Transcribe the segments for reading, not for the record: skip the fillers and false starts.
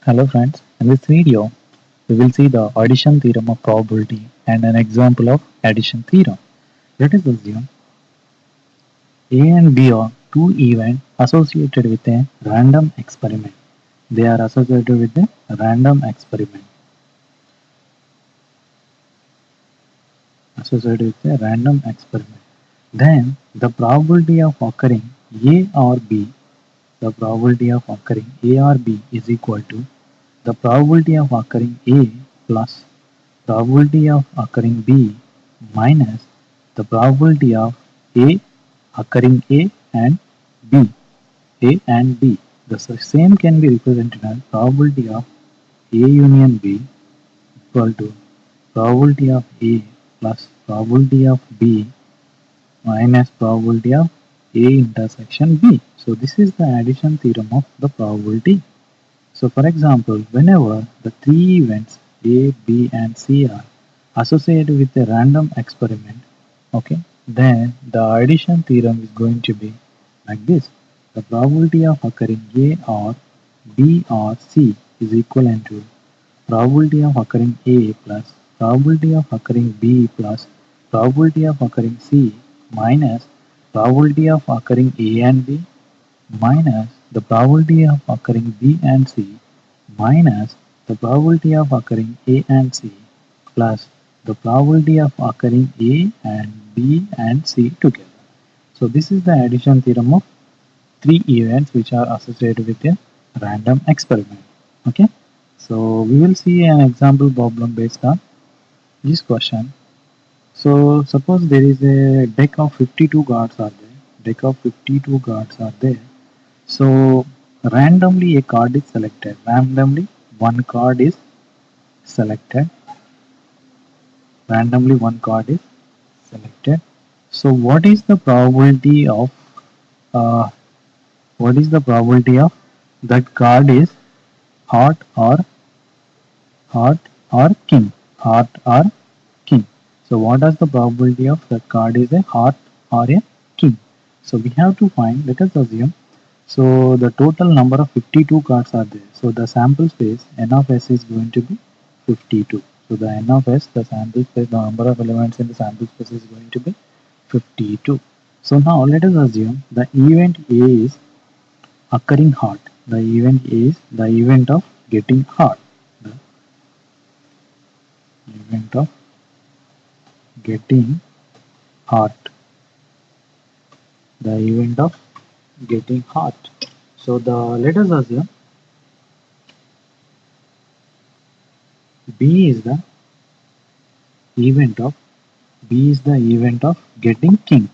Hello friends, in this video we will see the addition theorem of probability and an example of addition theorem. Let us assume A and B are two events associated with a random experiment. They are associated with a random experiment. Then the probability of occurring A or B, the probability of occurring A or B is equal to the probability of occurring A plus probability of occurring B minus the probability of A occurring B, A and B. The same can be represented as probability of A union B equal to probability of A plus probability of B minus probability of A intersection B. So this is the addition theorem of the probability. So for example, whenever the three events A, B and C are associated with a random experiment, okay, then the addition theorem is going to be like this. The probability of occurring A or B or C is equivalent to probability of occurring A plus probability of occurring B plus probability of occurring C minus probability of occurring A and B minus the probability of occurring B and C minus the probability of occurring A and C plus the probability of occurring A and B and C together. So this is the addition theorem of three events which are associated with a random experiment. Okay, so we will see an example problem based on this question. So suppose there is a deck of 52 cards are there. Deck of 52 cards are there. So randomly a card is selected. Randomly one card is selected. Randomly one card is selected. So uh, what is the probability of that card is heart heart or king? Heart or king. So what is the probability of that card is a heart or a king? So we have to find, let us assume, so the total number of 52 cards are there. So the sample space n of s is going to be 52. So the n of s, the sample space, the number of elements in the sample space is going to be 52. So now let us assume the event A is occurring heart. The event A is the event of getting heart. The event of getting heart. The event of getting heart. So the let us assume B is the event of getting king.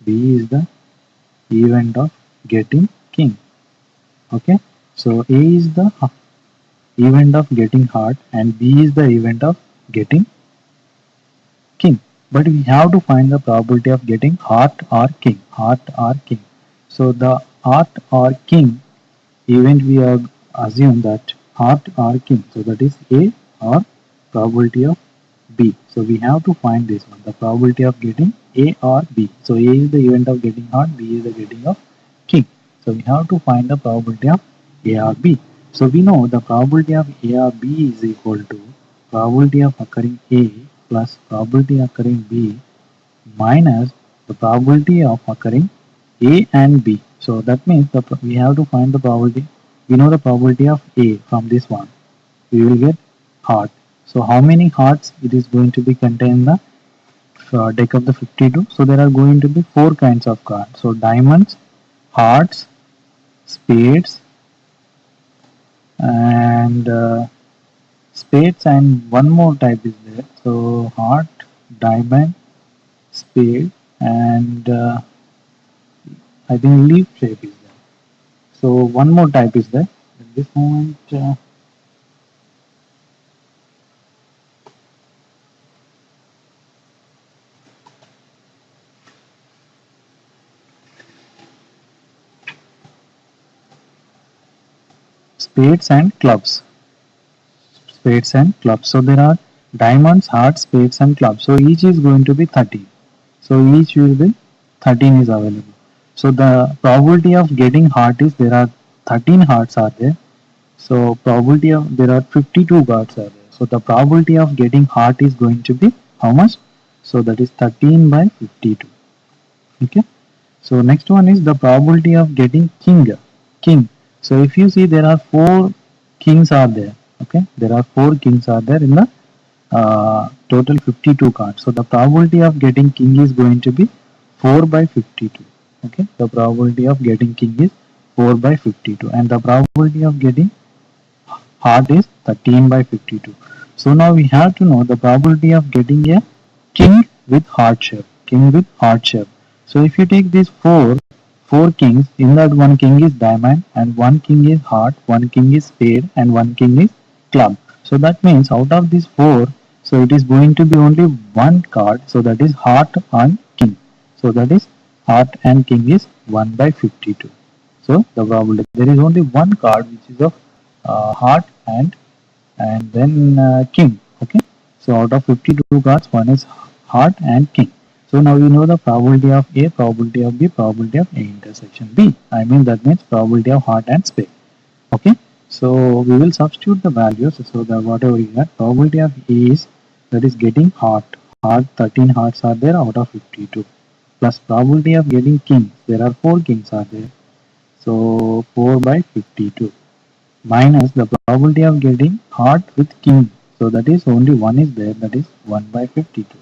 B is the event of getting king. Okay. So A is the event of getting heart and B is the event of getting king. But we have to find the probability of getting heart or king. Heart or king. So the heart or king event we are assume that heart or king. So that is A or probability of B. So we have to find this one, the probability of getting A or B. So A is the event of getting heart, B is the getting of king. So we have to find the probability of A or B. So we know the probability of A or B is equal to probability of occurring A plus probability occurring B minus the probability of occurring A and B. So that means we have to find the probability. We know the probability of A from this one. We will get heart. So how many hearts it is going to be contained in the deck of the 52? So there are going to be four kinds of cards. So diamonds, hearts, spades, and one more type is there. So heart, diamond, spade, and I think leaf shape is there. So one more type is there. At this moment, spades and clubs. Spades and clubs. So there are diamonds, hearts, spades, and clubs. So each is going to be 30. So each will be 13 is available. So the probability of getting heart is there are 13 hearts are there So probability of, there are 52 cards are there. So the probability of getting heart is going to be how much? So that is 13 by 52. Okay. So next one is the probability of getting king. King. So if you see there are four kings are there. Okay. There are four kings are there in the total 52 cards. So the probability of getting king is going to be 4 by 52. Okay. The probability of getting king is 4 by 52, and the probability of getting heart is 13 by 52. So now we have to know the probability of getting a king with heart shape. King with heart shape. So if you take these four kings, in that one king is diamond and one king is heart, one king is spade and one king is club. So that means out of these four, so it is going to be only one card, so that is heart and king. So that is heart and king is 1 by 52. So the probability, there is only one card which is of heart and then king. Okay, so out of 52 cards, one is heart and king. So now you know the probability of A, probability of B, probability of A intersection B. I mean that means probability of heart and spade. Okay, so we will substitute the values. So that whatever we got, probability of A is, that is getting heart. Heart, 13 hearts are there out of 52. Plus probability of getting king. There are 4 kings are there. So 4 by 52 minus the probability of getting heart with king. So that is only one is there, that is 1 by 52.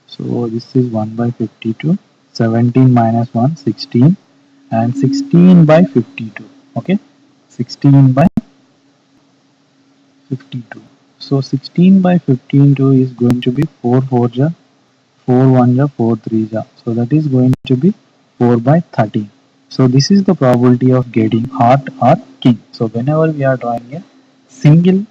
So this is 1 by 52. 17 minus 1, 16, and 16 by 52. Okay, 16 by 52. So 16 by 52 is going to be 4 4 ja, 4 1 ja, 4 3 ja. So that is going to be 4 by 13. So this is the probability of getting heart or king. So whenever we are drawing a single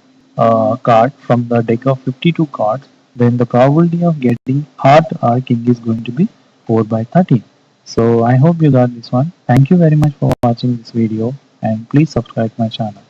card from the deck of 52 cards, then the probability of getting heart or king is going to be 4 by 13. So I hope you got this one. Thank you very much for watching this video, and please subscribe my channel.